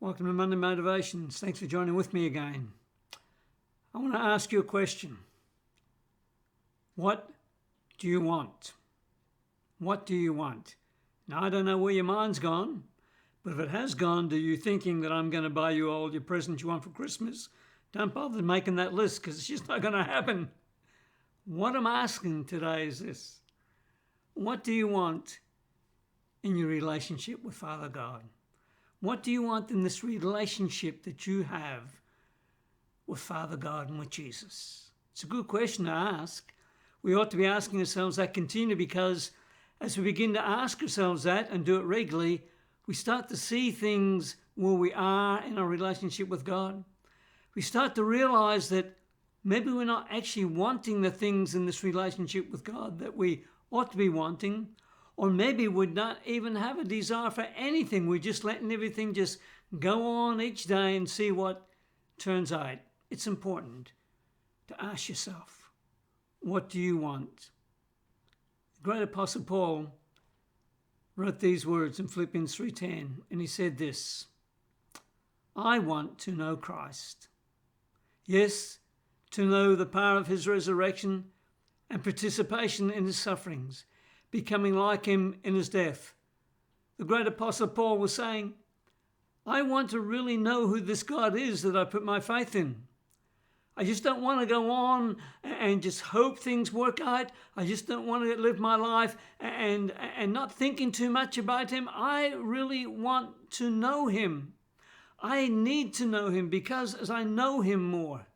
Welcome to Monday Motivations. Thanks for joining with me again. I want to ask you a question. What do you want? What do you want? Now, I don't know where your mind's gone, but if it has gone to you thinking that I'm going to buy you all your presents you want for Christmas, don't bother making that list because it's just not going to happen. What I'm asking today is this. What do you want in your relationship with Father God? What do you want in this relationship that you have with Father God and with Jesus? It's a good question to ask. We ought to be asking ourselves that continually, because as we begin to ask ourselves that and do it regularly, we start to see things where we are in our relationship with God. We start to realize that maybe we're not actually wanting the things in this relationship with God that we ought to be wanting. Or maybe we'd not even have a desire for anything. We're just letting everything just go on each day and see what turns out. It's important to ask yourself, what do you want? The great Apostle Paul wrote these words in Philippians 3:10, and he said this, I want to know Christ. Yes, to know the power of his resurrection and participation in his sufferings, becoming like him in his death. The great Apostle Paul was saying, I want to really know who this God is that I put my faith in. I just don't want to go on and just hope things work out. I just don't want to live my life and not thinking too much about him. I really want to know him. I need to know him, because as I know him more,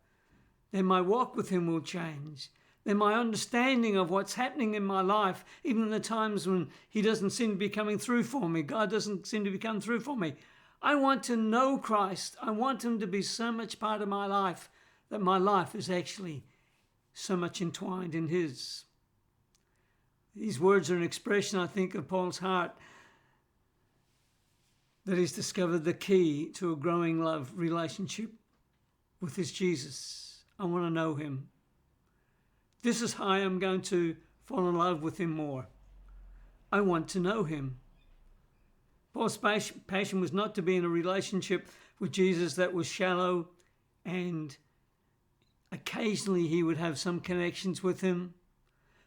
then my walk with him will change. Then my understanding of what's happening in my life, even in the times when he doesn't seem to be coming through for me, God doesn't seem to be coming through for me. I want to know Christ. I want him to be so much part of my life that my life is actually so much entwined in his. These words are an expression, I think, of Paul's heart, that he's discovered the key to a growing love relationship with his Jesus. I want to know him. This is how I'm going to fall in love with him more. I want to know him. Paul's passion was not to be in a relationship with Jesus that was shallow, and occasionally he would have some connections with him.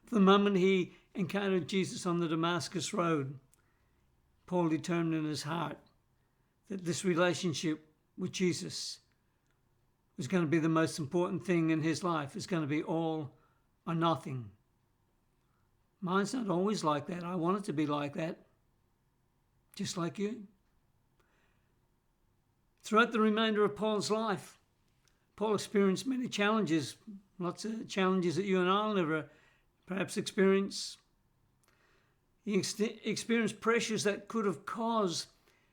From the moment he encountered Jesus on the Damascus Road, Paul determined in his heart that this relationship with Jesus was going to be the most important thing in his life. It's going to be all or nothing. Mine's not always like that. I want it to be like that, just like you. Throughout the remainder of Paul's life, Paul experienced many challenges, lots of challenges that you and I will never perhaps experience. He experienced pressures that could have caused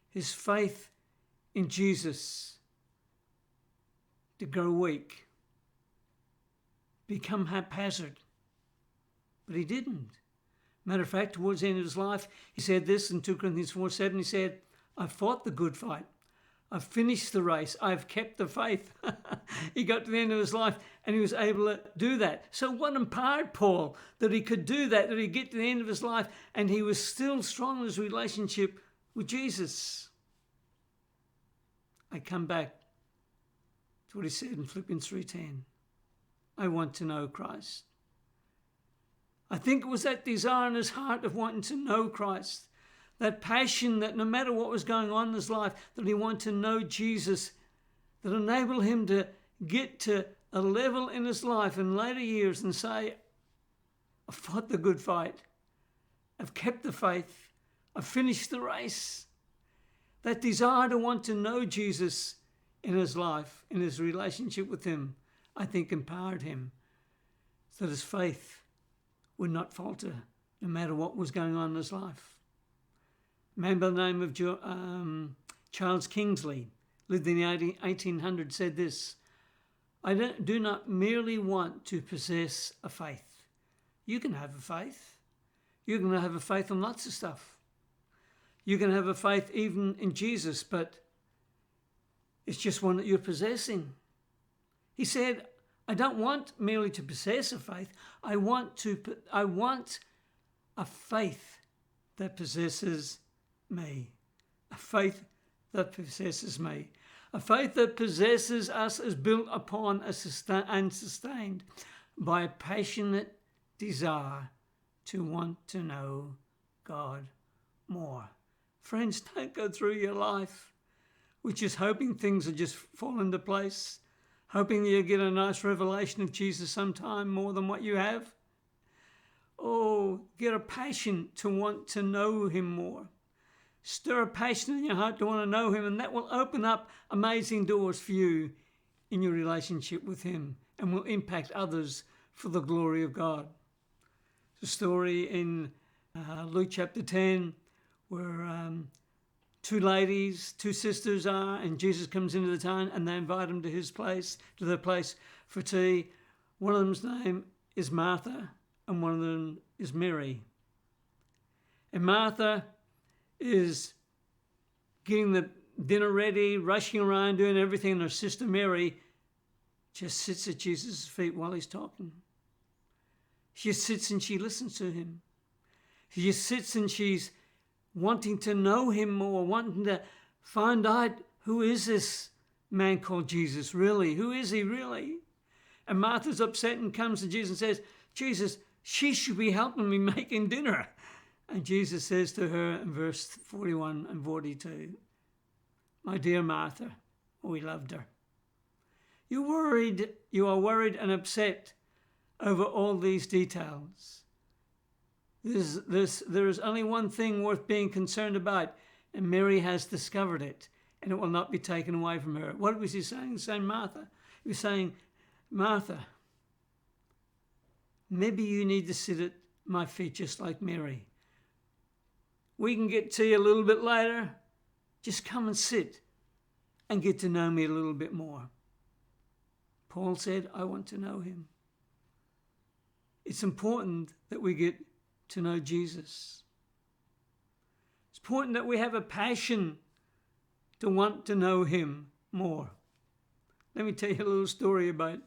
his faith in Jesus to grow weak, become haphazard. But he didn't. Matter of fact, towards the end of his life, he said this in 2 Corinthians 4:7. He said, I've fought the good fight. I've finished the race. I've kept the faith. He got to the end of his life and he was able to do that. So what empowered Paul that he could do that he'd get to the end of his life and he was still strong in his relationship with Jesus? I come back to what he said in Philippians 3:10. I want to know Christ. I think it was that desire in his heart of wanting to know Christ, that passion that no matter what was going on in his life, that he wanted to know Jesus, that enabled him to get to a level in his life in later years and say, I've fought the good fight. I've kept the faith. I've finished the race. That desire to want to know Jesus in his life, in his relationship with him, I think empowered him so that his faith would not falter no matter what was going on in his life. A man by the name of Charles Kingsley, lived in the 1800s, said this, I do not merely want to possess a faith. You can have a faith. You can have a faith in lots of stuff. You can have a faith even in Jesus, but it's just one that you're possessing. He said, I don't want merely to possess a faith. I want a faith that possesses me. A faith that possesses me. A faith that possesses us is built upon and sustained by a passionate desire to want to know God more. Friends, don't go through your life with just hoping things will just fall into place, hoping you get a nice revelation of Jesus sometime more than what you have. Oh, get a passion to want to know him more. Stir a passion in your heart to want to know him, and that will open up amazing doors for you in your relationship with him and will impact others for the glory of God. The story in Luke chapter 10 where two sisters are, and Jesus comes into the town and they invite him to their place for tea. One of them's name is Martha and one of them is Mary. And Martha is getting the dinner ready, rushing around, doing everything, and her sister Mary just sits at Jesus' feet while he's talking. She just sits and she listens to him. She just sits and she's wanting to know him more, wanting to find out, who is this man called Jesus really? Who is he really? And Martha's upset and comes to Jesus and says, Jesus, she should be helping me making dinner. And Jesus says to her in verse 41 and 42, my dear Martha, oh, he loved her. You are worried and upset over all these details. There is only one thing worth being concerned about, and Mary has discovered it, and it will not be taken away from her. What was he saying? He was saying, Martha. He was saying, Martha, maybe you need to sit at my feet just like Mary. We can get to you a little bit later. Just come and sit and get to know me a little bit more. Paul said, I want to know him. It's important that we get to know Jesus. It's important that we have a passion to want to know him more. Let me tell you a little story about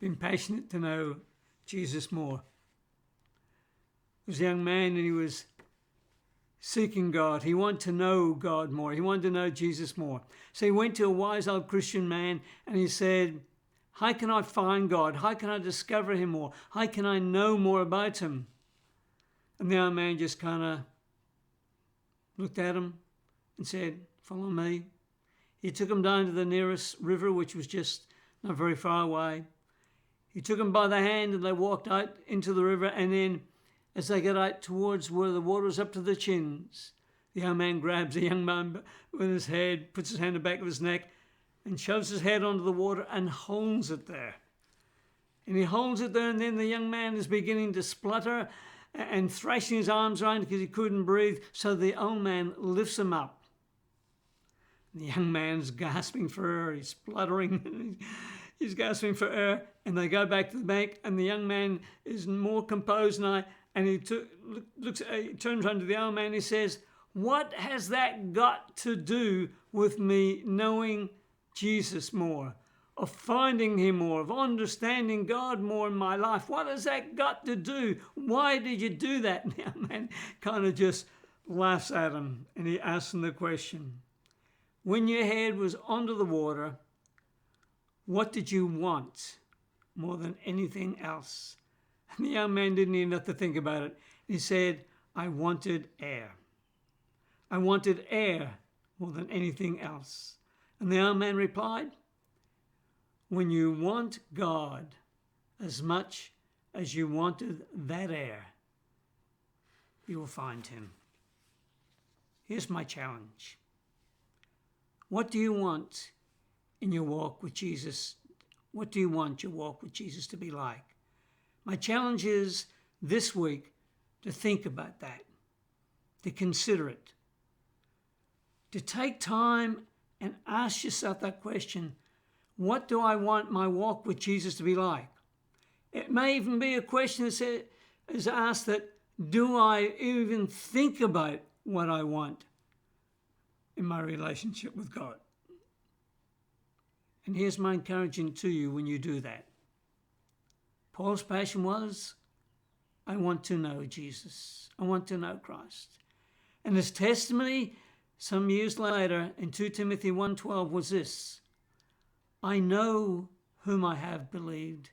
being passionate to know Jesus more. There was a young man and he was seeking God. He wanted to know God more. He wanted to know Jesus more. So he went to a wise old Christian man and he said, how can I find God? How can I discover him more? How can I know more about him? And the old man just kind of looked at him and said, follow me. He took him down to the nearest river, which was just not very far away. He took him by the hand and they walked out into the river, and then as they got out towards where the water was up to the chins, the young man grabs the young man with his head, puts his hand in the back of his neck and shoves his head onto the water and holds it there. And he holds it there, and then the young man is beginning to splutter and thrashing his arms around because he couldn't breathe. So the old man lifts him up. The young man's gasping for air. He's spluttering. He's gasping for air. And they go back to the bank, and the young man is more composed now. And he turns around to the old man and he says, what has that got to do with me knowing Jesus more, of finding him more, of understanding God more in my life? What has that got to do? Why did you do that? And the young man kind of just laughs at him, and he asks him the question, when your head was under the water, what did you want more than anything else? And the young man didn't even have to think about it. He said, I wanted air. I wanted air more than anything else. And the old man replied, when you want God as much as you wanted that air, you will find him. Here's my challenge. What do you want in your walk with Jesus? What do you want your walk with Jesus to be like? My challenge is this week to think about that, to consider it, to take time and ask yourself that question, what do I want my walk with Jesus to be like? It may even be a question that is asked that, do I even think about what I want in my relationship with God? And here's my encouragement to you when you do that. Paul's passion was, I want to know Jesus. I want to know Christ. And his testimony some years later in 2 Timothy 1:12 was this: I know whom I have believed,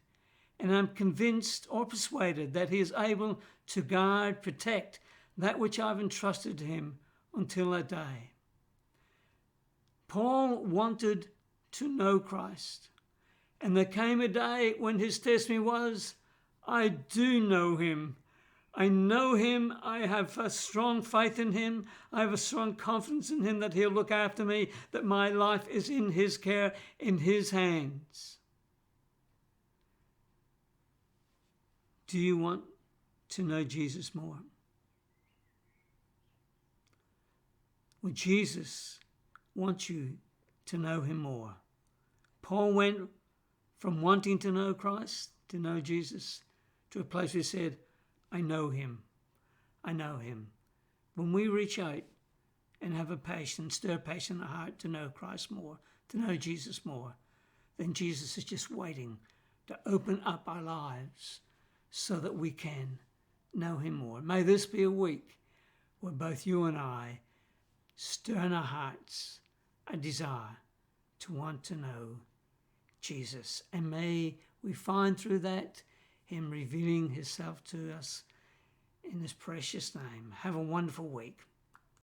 and am convinced or persuaded that he is able to guard, protect that which I've entrusted to him until that day. Paul wanted to know Christ, and there came a day when his testimony was, I do know him. I know him. I have a strong faith in him. I have a strong confidence in him that he'll look after me, that my life is in his care, in his hands. Do you want to know Jesus more? Well, Jesus wants you to know him more. Paul went from wanting to know Christ, to know Jesus, to a place where he said, I know him. I know him. When we reach out and have a passion, stir a passion in our heart to know Christ more, to know Jesus more, then Jesus is just waiting to open up our lives so that we can know him more. May this be a week where both you and I stir in our hearts a desire to want to know Jesus. And may we find through that him revealing himself to us in his precious name. Have a wonderful week.